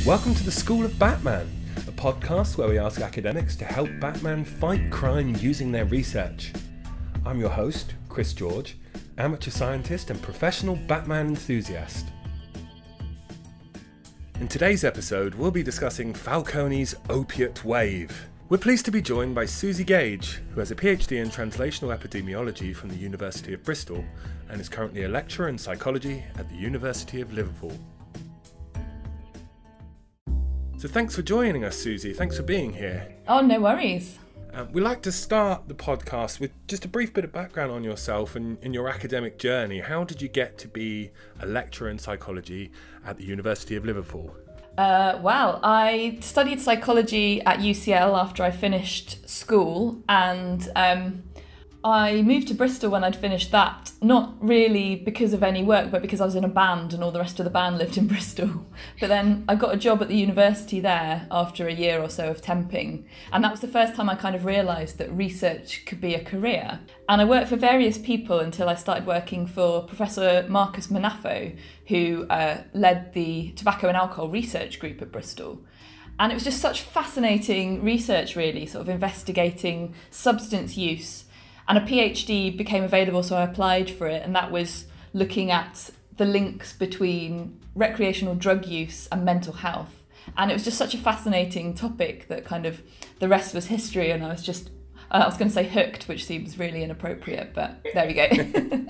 Welcome to the School of Batman, a podcast where we ask academics to help Batman fight crime using their research. I'm your host, Chris George, amateur scientist and professional Batman enthusiast. In today's episode, we'll be discussing Falcone's opiate wave. We're pleased to be joined by Suzi Gage, who has a PhD in Translational Epidemiology from the University of Bristol and is currently a lecturer in psychology at the University of Liverpool. So thanks for joining us, Suzi. Thanks for being here. Oh, no worries. We like to start the podcast with just a brief bit of background on yourself and your academic journey. How did you get to be a lecturer in psychology at the University of Liverpool? Well, I studied psychology at UCL after I finished school, and I moved to Bristol when I'd finished that, not really because of any work, but because I was in a band and all the rest of the band lived in Bristol. But then I got a job at the university there after a year or so of temping, and that was the first time I kind of realised that research could be a career. And I worked for various people until I started working for Professor Marcus Manafo, who led the tobacco and alcohol research group at Bristol. And it was just such fascinating research, really, sort of investigating substance use. And a PhD became available, so I applied for it, and that was looking at the links between recreational drug use and mental health. And it was just such a fascinating topic that kind of the rest was history, and I was going to say hooked, which seems really inappropriate, but there we go.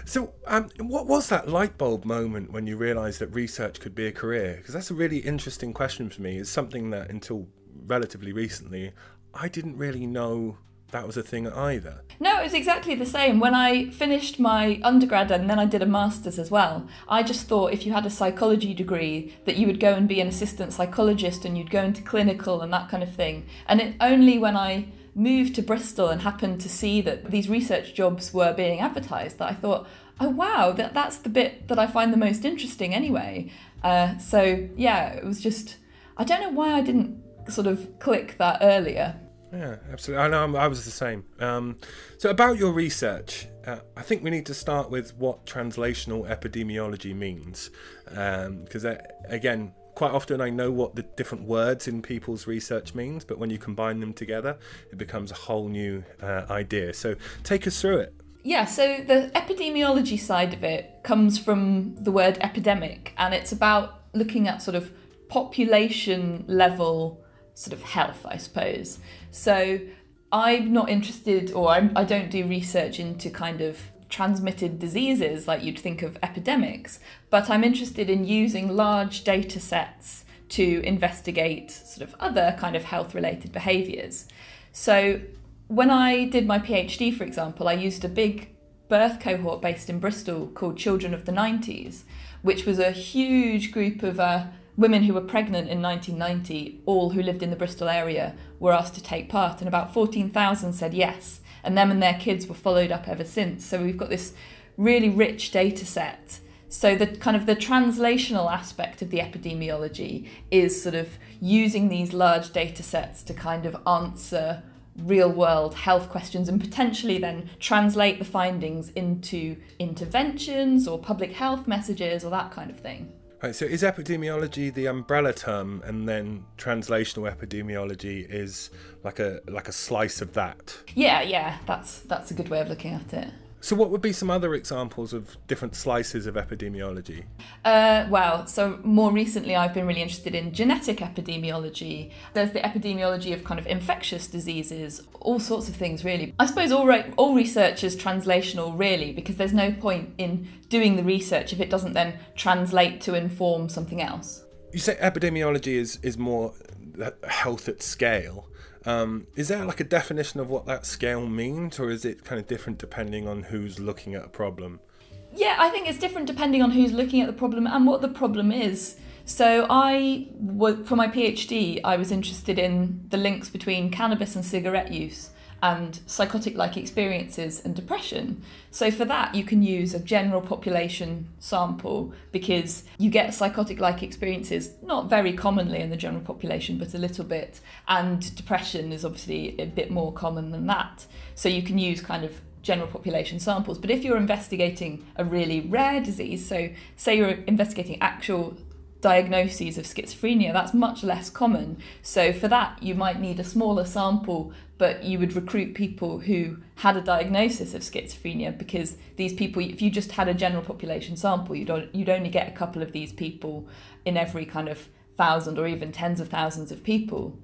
So what was that light bulb moment when you realised that research could be a career? Because that's a really interesting question for me. It's something that until relatively recently, I didn't really know that was a thing either. No, it was exactly the same. When I finished my undergrad and then I did a master's as well, I just thought if you had a psychology degree that you would go and be an assistant psychologist and you'd go into clinical and that kind of thing. And it only when I moved to Bristol and happened to see that these research jobs were being advertised that I thought, oh wow, that's the bit that I find the most interesting anyway. So yeah, it was just, I don't know why I didn't sort of click that earlier. Yeah, absolutely. I know I was the same. So about your research, I think we need to start with what translational epidemiology means. Because again, quite often I know what the different words in people's research means, but when you combine them together, it becomes a whole new idea. So take us through it. Yeah, so the epidemiology side of it comes from the word epidemic, and it's about looking at sort of population level sort of health, I suppose. So I'm not interested, or I don't do research into kind of transmitted diseases like you'd think of epidemics, but I'm interested in using large data sets to investigate sort of other kind of health related behaviours. So when I did my PhD, for example, I used a big birth cohort based in Bristol called Children of the 90s, which was a huge group of women who were pregnant in 1990, all who lived in the Bristol area, were asked to take part, and about 14,000 said yes, and them and their kids were followed up ever since. So we've got this really rich data set. So the kind of the translational aspect of the epidemiology is sort of using these large data sets to kind of answer real world health questions and potentially then translate the findings into interventions or public health messages or that kind of thing. Right, so is epidemiology the umbrella term, and then translational epidemiology is like a slice of that? Yeah, that's a good way of looking at it. So what would be some other examples of different slices of epidemiology? Well, so more recently I've been really interested in genetic epidemiology. There's the epidemiology of kind of infectious diseases, all sorts of things really. I suppose all research is translational really, because there's no point in doing the research if it doesn't then translate to inform something else. You say epidemiology is more health at scale. Is there like a definition of what that scale means, or is it kind of different depending on who's looking at a problem? Yeah, I think it's different depending on who's looking at the problem and what the problem is. So for my PhD, I was interested in the links between cannabis and cigarette use and psychotic-like experiences and depression. So for that, you can use a general population sample because you get psychotic-like experiences, not very commonly in the general population, but a little bit. And depression is obviously a bit more common than that. So you can use kind of general population samples. But if you're investigating a really rare disease, so say you're investigating actual diagnoses of schizophrenia. That's much less common. So for that, you might need a smaller sample, but you would recruit people who had a diagnosis of schizophrenia, because these people, if you just had a general population sample, you'd only get a couple of these people in every kind of 1,000 or even tens of thousands of people.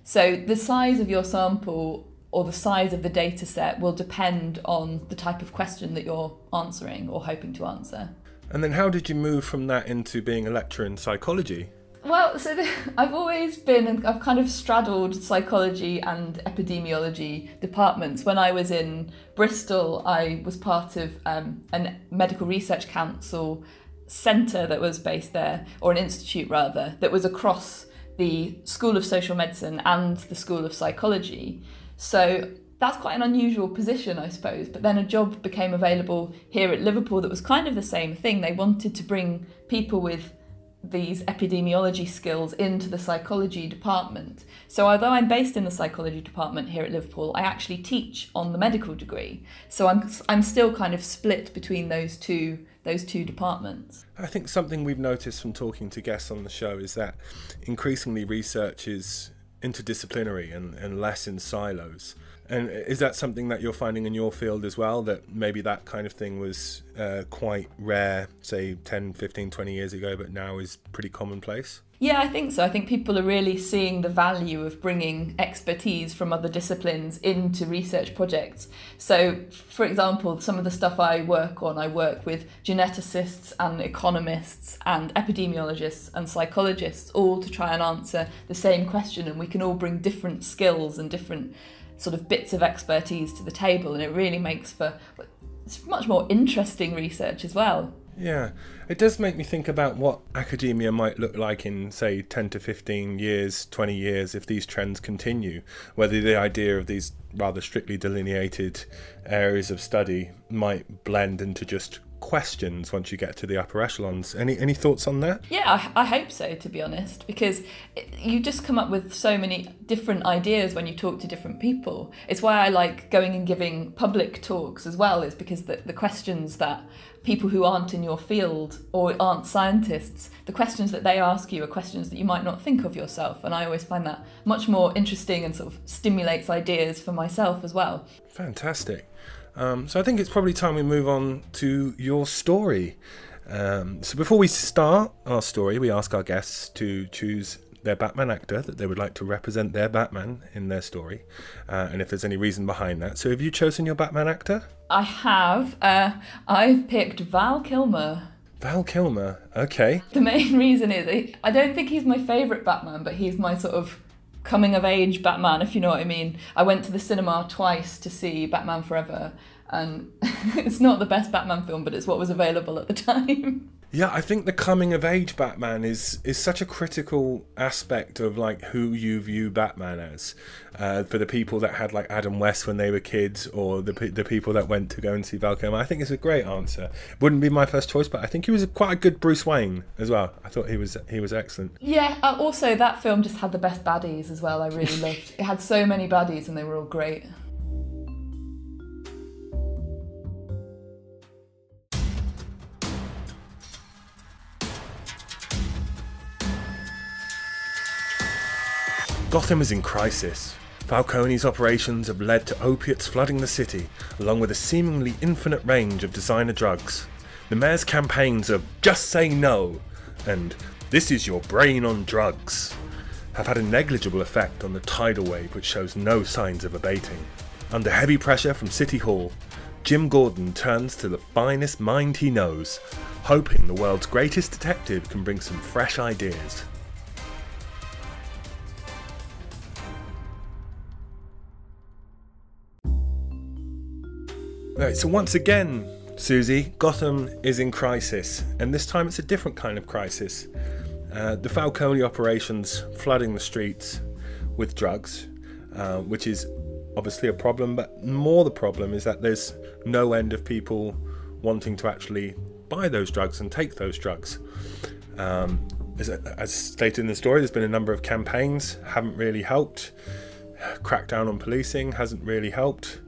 So the size of your sample or the size of the data set will depend on the type of question that you're answering or hoping to answer. And then how did you move from that into being a lecturer in psychology? Well, I've kind of straddled psychology and epidemiology departments. When I was in Bristol, I was part of a medical research council centre that was based there, or an institute rather, that was across the School of Social Medicine and the School of Psychology. So that's quite an unusual position, I suppose. But then a job became available here at Liverpool that was kind of the same thing. They wanted to bring people with these epidemiology skills into the psychology department. So although I'm based in the psychology department here at Liverpool, I actually teach on the medical degree. So I'm still kind of split between those two departments. I think something we've noticed from talking to guests on the show is that increasingly research is interdisciplinary and less in silos. And is that something that you're finding in your field as well, that maybe that kind of thing was quite rare, say 10, 15, 20 years ago, but now is pretty commonplace? Yeah, I think so. I think people are really seeing the value of bringing expertise from other disciplines into research projects. So, for example, some of the stuff I work with geneticists and economists and epidemiologists and psychologists, all to try and answer the same question, and we can all bring different skills and different sort of bits of expertise to the table, and it really makes for much more interesting research as well. Yeah, it does make me think about what academia might look like in, say, 10 to 15 years, 20 years, if these trends continue. Whether the idea of these rather strictly delineated areas of study might blend into just questions once you get to the upper echelons. Any thoughts on that? Yeah, I hope so, to be honest, because you just come up with so many different ideas when you talk to different people. It's why I like going and giving public talks as well, is because the questions that people who aren't in your field or aren't scientists, the questions that they ask you are questions that you might not think of yourself, and I always find that much more interesting and sort of stimulates ideas for myself as well. Fantastic. So I think it's probably time we move on to your story. So before we start our story, we ask our guests to choose their Batman actor that they would like to represent their Batman in their story, and if there's any reason behind that. So have you chosen your Batman actor? I have. I've picked Val Kilmer. Val Kilmer, okay. The main reason is I don't think he's my favourite Batman, but he's my sort of coming of age Batman, if you know what I mean. I went to the cinema twice to see Batman Forever, and it's not the best Batman film, but it's what was available at the time. Yeah, I think the coming of age Batman is such a critical aspect of like who you view Batman as. For the people that had like Adam West when they were kids, or the people that went to go and see Val Kilmer, I think it's a great answer. Wouldn't be my first choice, but I think he was quite a good Bruce Wayne as well. I thought he was excellent. Yeah, also that film just had the best baddies as well. I really loved. It had so many baddies and they were all great. Gotham is in crisis. Falcone's operations have led to opiates flooding the city, along with a seemingly infinite range of designer drugs. The mayor's campaigns of "Just Say No" and "This is your brain on drugs" have had a negligible effect on the tidal wave, which shows no signs of abating. Under heavy pressure from City Hall, Jim Gordon turns to the finest mind he knows, hoping the world's greatest detective can bring some fresh ideas. Right, so once again, Suzi, Gotham is in crisis, and this time it's a different kind of crisis. The Falcone operations flooding the streets with drugs, which is obviously a problem, but more the problem is that there's no end of people wanting to actually buy those drugs and take those drugs. As stated in the story, there's been a number of campaigns, haven't really helped. Crackdown on policing hasn't really helped.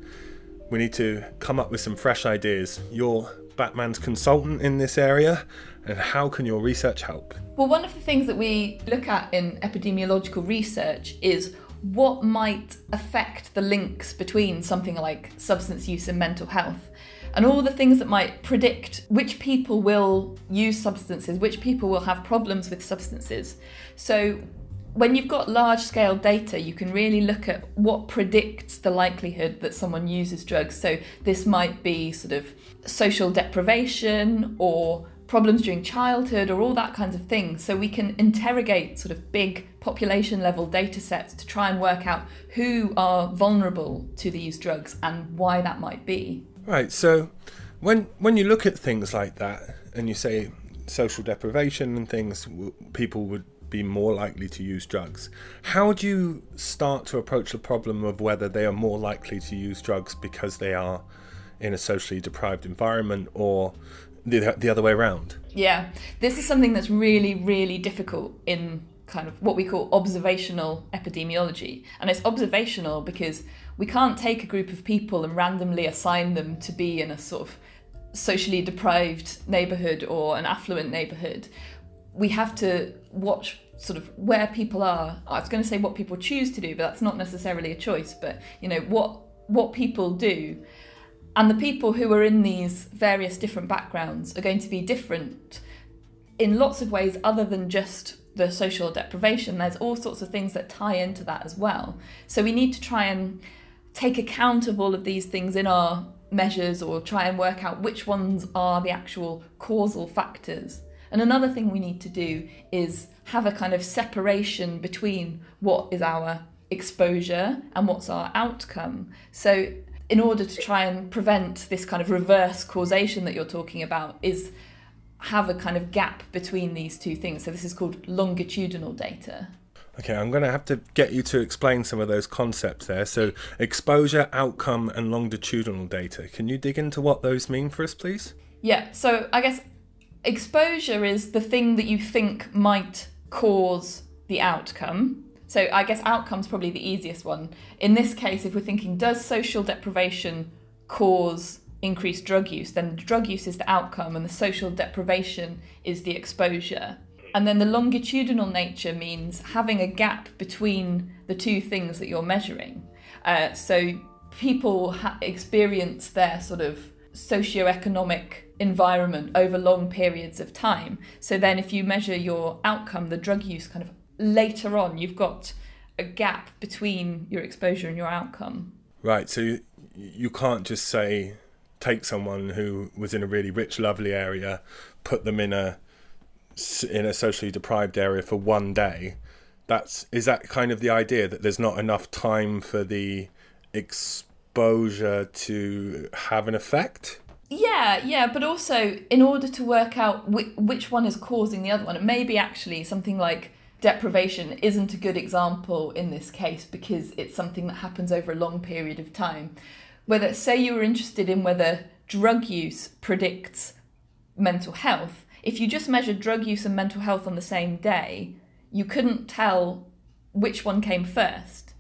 We need to come up with some fresh ideas. You're Batman's consultant in this area. and how can your research help? Well, one of the things that we look at in epidemiological research is what might affect the links between something like substance use and mental health, and all the things that might predict which people will use substances, which people will have problems with substances. So when you've got large-scale data, you can really look at what predicts the likelihood that someone uses drugs. So this might be sort of social deprivation or problems during childhood or all that kinds of things. So we can interrogate sort of big population level data sets to try and work out who are vulnerable to these drugs and why that might be. Right, so when you look at things like that and you say social deprivation and things, people would be more likely to use drugs. How do you start to approach the problem of whether they are more likely to use drugs because they are in a socially deprived environment or the other way around? Yeah, this is something that's really, really difficult in kind of what we call observational epidemiology. And it's observational because we can't take a group of people and randomly assign them to be in a sort of socially deprived neighbourhood or an affluent neighbourhood. We have to watch sort of where people are. I was going to say what people choose to do, but that's not necessarily a choice. But, you know, what people do. And the people who are in these various different backgrounds are going to be different in lots of ways other than just the social deprivation. There's all sorts of things that tie into that as well. So we need to try and take account of all of these things in our measures or try and work out which ones are the actual causal factors. And another thing we need to do is have a kind of separation between what is our exposure and what's our outcome. So in order to try and prevent this kind of reverse causation that you're talking about is have a kind of gap between these two things. So this is called longitudinal data. Okay, I'm going to have to get you to explain some of those concepts there. So exposure, outcome and longitudinal data. Can you dig into what those mean for us, please? Yeah, so I guess exposure is the thing that you think might cause the outcome. So I guess outcome's probably the easiest one. In this case, if we're thinking, does social deprivation cause increased drug use, then drug use is the outcome and the social deprivation is the exposure. And then the longitudinal nature means having a gap between the two things that you're measuring. So people experience their sort of socioeconomic environment over long periods of time. So then if you measure your outcome, the drug use kind of later on, you've got a gap between your exposure and your outcome. Right, so you can't just say, take someone who was in a really rich, lovely area, put them in a socially deprived area for one day. Is that kind of the idea, that there's not enough time for the exposure to have an effect? Yeah, but also in order to work out which one is causing the other one, it may be actually something like deprivation isn't a good example in this case because it's something that happens over a long period of time. Whether, say you were interested in whether drug use predicts mental health, if you just measured drug use and mental health on the same day, you couldn't tell which one came first.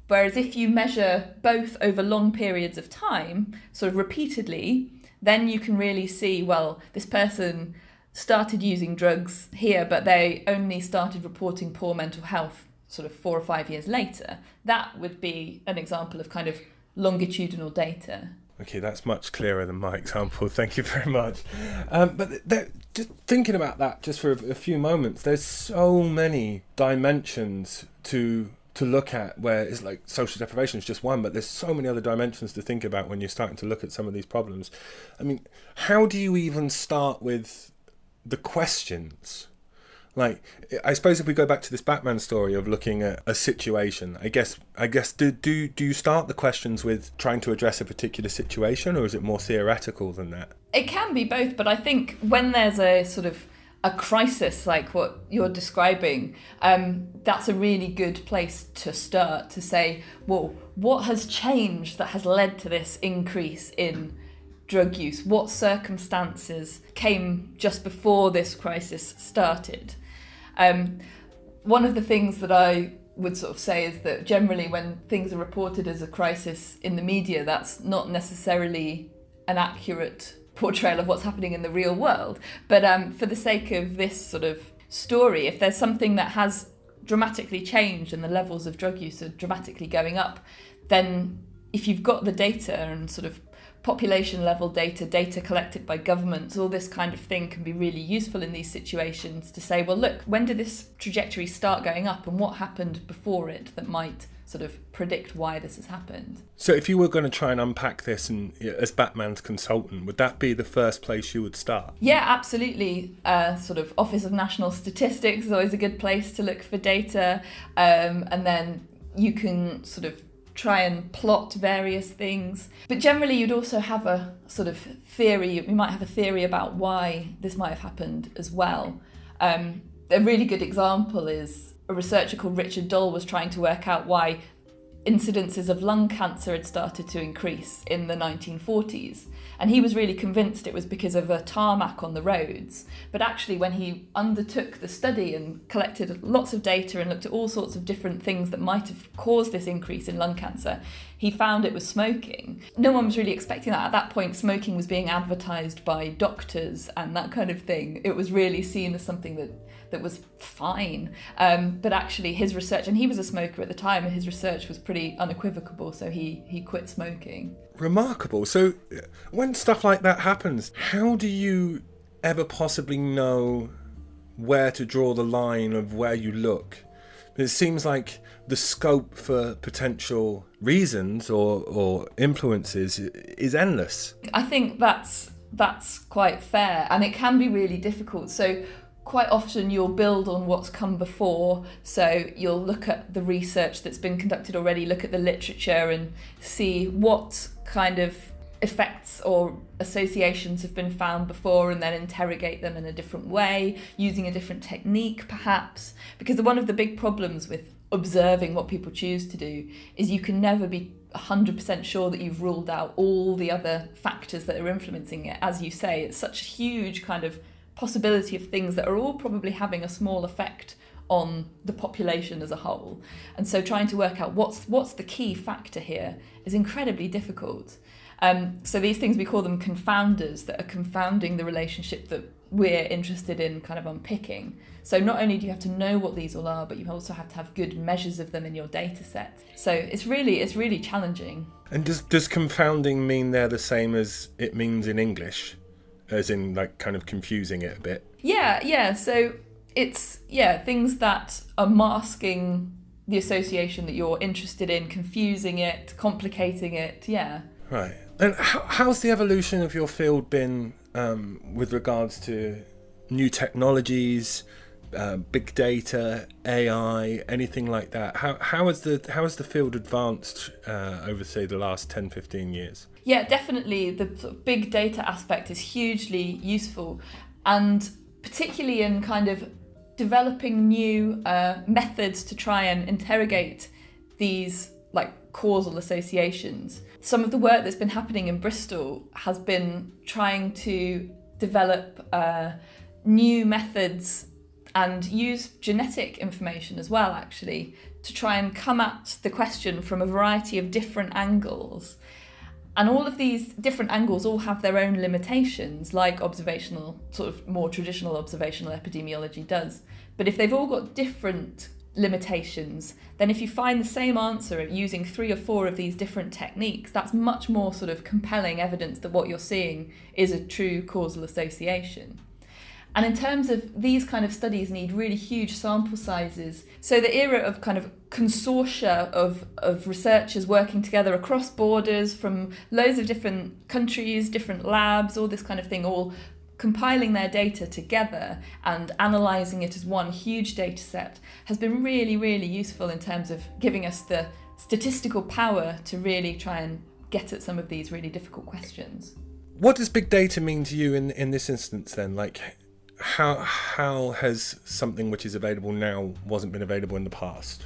Whereas if you measure both over long periods of time, sort of repeatedly, then you can really see, well, this person started using drugs here, but they only started reporting poor mental health sort of 4 or 5 years later. That would be an example of kind of longitudinal data. Okay, that's much clearer than my example. Thank you very much. But just thinking about that just for a few moments, there's so many dimensions to look at, where it's like social deprivation is just one, but there's so many other dimensions to think about when you're starting to look at some of these problems. I mean, how do you even start with the questions? Like, I suppose if we go back to this Batman story of looking at a situation, I guess do you start the questions with trying to address a particular situation, or is it more theoretical than that? It can be both, but I think when there's a sort of a crisis like what you're describing, that's a really good place to start, to say, well, what has changed that has led to this increase in drug use? What circumstances came just before this crisis started? One of the things that I would sort of say is that generally when things are reported as a crisis in the media, that's not necessarily an accurate portrayal of what's happening in the real world. But for the sake of this sort of story, if there's something that has dramatically changed and the levels of drug use are dramatically going up, then if you've got the data and sort of population level data collected by governments, all this kind of thing can be really useful in these situations to say, well, look, when did this trajectory start going up and what happened before it that might sort of predict why this has happened. So if you were going to try and unpack this and as Batman's consultant, would that be the first place you would start? Yeah, absolutely. Sort of Office of National Statistics is always a good place to look for data. And then you can sort of try and plot various things. But generally you'd also have a sort of theory, you might have a theory about why this might have happened as well. A really good example is a researcher called Richard Doll was trying to work out why incidences of lung cancer had started to increase in the 1940s. And he was really convinced it was because of a tarmac on the roads. But actually, when he undertook the study and collected lots of data and looked at all sorts of different things that might have caused this increase in lung cancer, he found it was smoking. No one was really expecting that. At that point, smoking was being advertised by doctors and that kind of thing. It was really seen as something that was fine. But actually his research, and he was a smoker at the time, and his research was pretty unequivocal, so he quit smoking. Remarkable. So when stuff like that happens, how do you ever possibly know where to draw the line of where you look? It seems like the scope for potential reasons or influences is endless. I think that's quite fair, and it can be really difficult. So quite often you'll build on what's come before, so you'll look at the research that's been conducted already, look at the literature and see what kind of effects or associations have been found before, and then interrogate them in a different way, using a different technique perhaps. Because one of the big problems with observing what people choose to do is you can never be 100% sure that you've ruled out all the other factors that are influencing it. As you say, it's such a huge kind of possibility of things that are all probably having a small effect on the population as a whole. And so trying to work out what's the key factor here is incredibly difficult. So these things, we call them confounders, that are confounding the relationship that we're interested in kind of unpicking. So not only do you have to know what these all are, but you also have to have good measures of them in your data set. So it's really challenging. And does confounding mean they're the same as it means in English? As in, like, kind of confusing it a bit? Yeah. So it's, things that are masking the association that you're interested in, confusing it, complicating it, yeah. Right. And how's the evolution of your field been with regards to new technologies, big data, AI, anything like that? How has the field advanced over, say, the last 10, 15 years? Yeah, definitely. The sort of big data aspect is hugely useful, and particularly in kind of developing new methods to try and interrogate these like causal associations. Some of the work that's been happening in Bristol has been trying to develop new methods and use genetic information as well, actually, to try and come at the question from a variety of different angles. And all of these different angles all have their own limitations, like observational, sort of more traditional observational epidemiology does. But if they've all got different limitations, then if you find the same answer using 3 or 4 of these different techniques, that's much more sort of compelling evidence that what you're seeing is a true causal association. And in terms of these kind of studies need really huge sample sizes. So the era of kind of consortia of researchers working together across borders from loads of different countries, different labs, all this kind of thing, all compiling their data together and analysing it as one huge data set has been really useful in terms of giving us the statistical power to really try and get at some of these really difficult questions. What does big data mean to you in this instance then? Like, how has something which is available now wasn't been available in the past?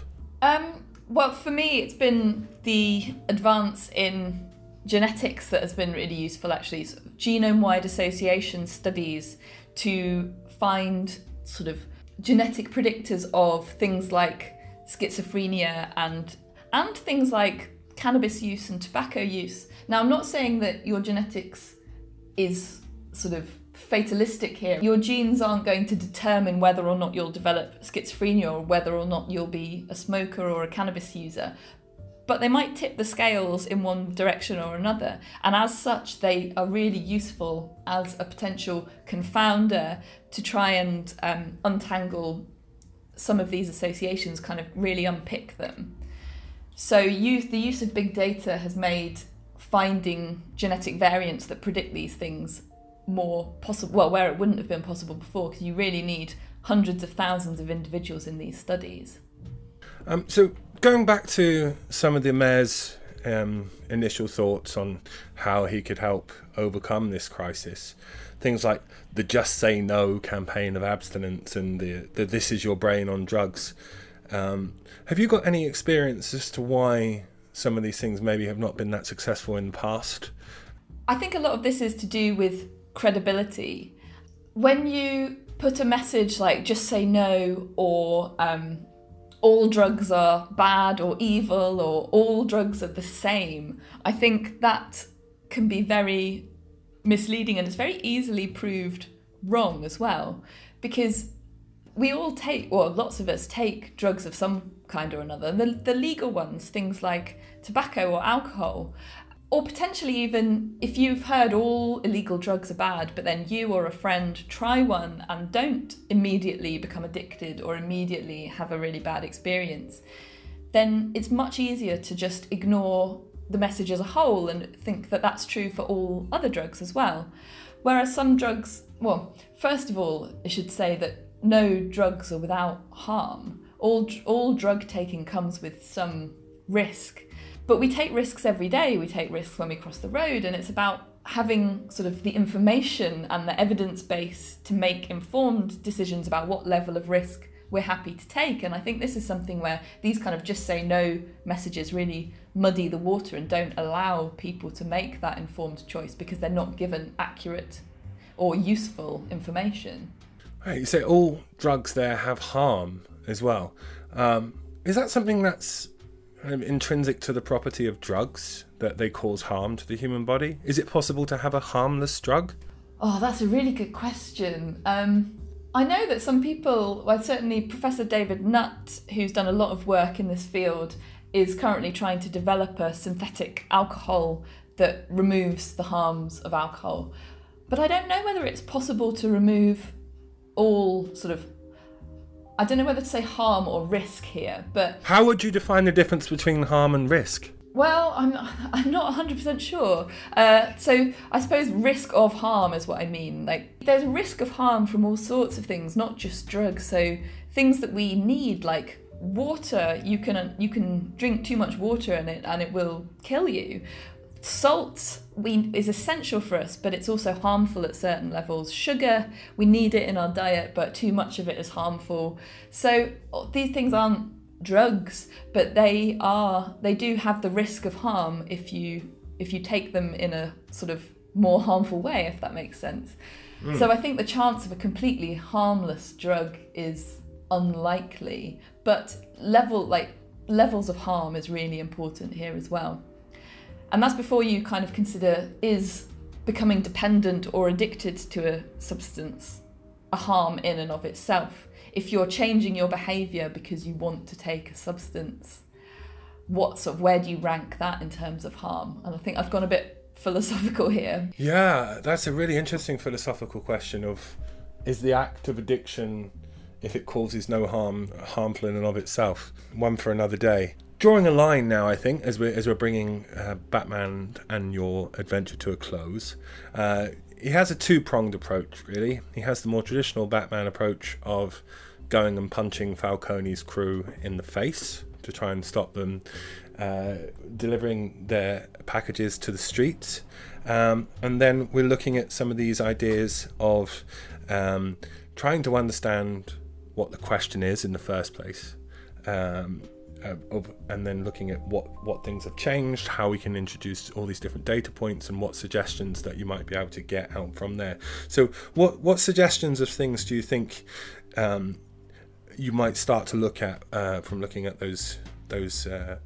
Well, for me, it's been the advance in genetics that has been really useful, actually. Sort of genome-wide association studies to find sort of genetic predictors of things like schizophrenia and things like cannabis use and tobacco use. Now, I'm not saying that your genetics is sort of fatalistic here. Your genes aren't going to determine whether or not you'll develop schizophrenia or whether or not you'll be a smoker or a cannabis user. But they might tip the scales in one direction or another. And as such, they are really useful as a potential confounder to try and untangle some of these associations, kind of really unpick them. So the use of big data has made finding genetic variants that predict these things more possible, well, where it wouldn't have been possible before, because you really need hundreds of thousands of individuals in these studies. So going back to some of the mayor's initial thoughts on how he could help overcome this crisis, things like the Just Say No campaign of abstinence and the This Is Your Brain on drugs. Have you got any experience as to why some of these things maybe have not been that successful in the past? I think a lot of this is to do with credibility. When you put a message like just say no, or all drugs are bad or evil, or all drugs are the same, I think that can be very misleading, and it's very easily proved wrong as well, because we all take, or lots of us take drugs of some kind or another. The legal ones, things like tobacco or alcohol, or potentially even if you've heard all illegal drugs are bad, but then you or a friend try one and don't immediately become addicted or immediately have a really bad experience, then it's much easier to just ignore the message as a whole and think that that's true for all other drugs as well. Whereas some drugs, well, first of all, I should say that no drugs are without harm. All drug taking comes with some risk. But we take risks every day. We take risks when we cross the road, and it's about having sort of the information and the evidence base to make informed decisions about what level of risk we're happy to take. And I think this is something where these kind of just say no messages really muddy the water and don't allow people to make that informed choice because they're not given accurate or useful information. Right, you say all drugs there have harm as well. Is that something that's intrinsic to the property of drugs, that they cause harm to the human body? Is it possible to have a harmless drug? Oh, that's a really good question. I know that some people, well, certainly Professor David Nutt, who's done a lot of work in this field, is currently trying to develop a synthetic alcohol that removes the harms of alcohol. But I don't know whether it's possible to remove all sort of, I don't know whether to say harm or risk here, but... How would you define the difference between harm and risk? Well, I'm not 100% sure. So I suppose risk of harm is what I mean. Like, there's a risk of harm from all sorts of things, not just drugs. So things that we need, like water, you can drink too much water and it will kill you. Salt is essential for us, but it's also harmful at certain levels. Sugar, we need it in our diet, but too much of it is harmful. So these things aren't drugs, but they do have the risk of harm if you take them in a sort of more harmful way, if that makes sense. So I think the chance of a completely harmless drug is unlikely, but levels of harm is really important here as well. And that's before you kind of consider, is becoming dependent or addicted to a substance a harm in and of itself? If you're changing your behaviour because you want to take a substance, where do you rank that in terms of harm? And I think I've gone a bit philosophical here. Yeah, that's a really interesting philosophical question of, is the act of addiction, if it causes no harm, harmful in and of itself? One for another day. Drawing a line now, I think, as we're bringing Batman and your adventure to a close. He has a two-pronged approach, really. He has the more traditional Batman approach of going and punching Falcone's crew in the face to try and stop them delivering their packages to the streets. And then we're looking at some of these ideas of trying to understand what the question is in the first place. And then looking at what things have changed, how we can introduce all these different data points, and what suggestions that you might be able to get out from there. So what suggestions of things do you think you might start to look at from looking at those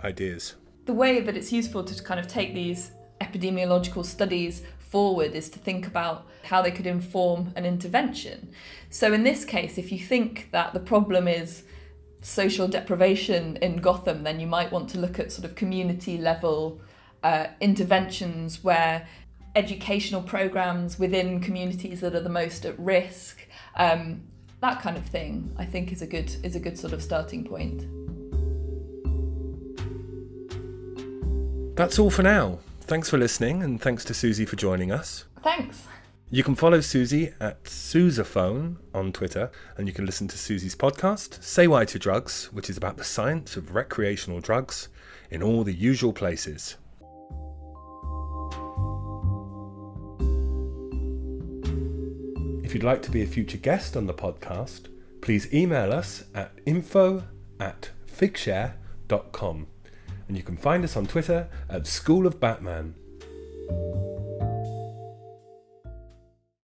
ideas? The way that it's useful to kind of take these epidemiological studies forward is to think about how they could inform an intervention. So in this case, if you think that the problem is social deprivation in Gotham, then you might want to look at sort of community level interventions where educational programs within communities that are the most at risk, that kind of thing, I think is a good sort of starting point. That's all for now. Thanks for listening, and thanks to Suzi for joining us. Thanks. You can follow Suzi at Sousaphone on Twitter, and you can listen to Suzi's podcast, Say Why to Drugs, which is about the science of recreational drugs, in all the usual places. If you'd like to be a future guest on the podcast, please email us at info@figshare.com, and you can find us on Twitter at School of Batman.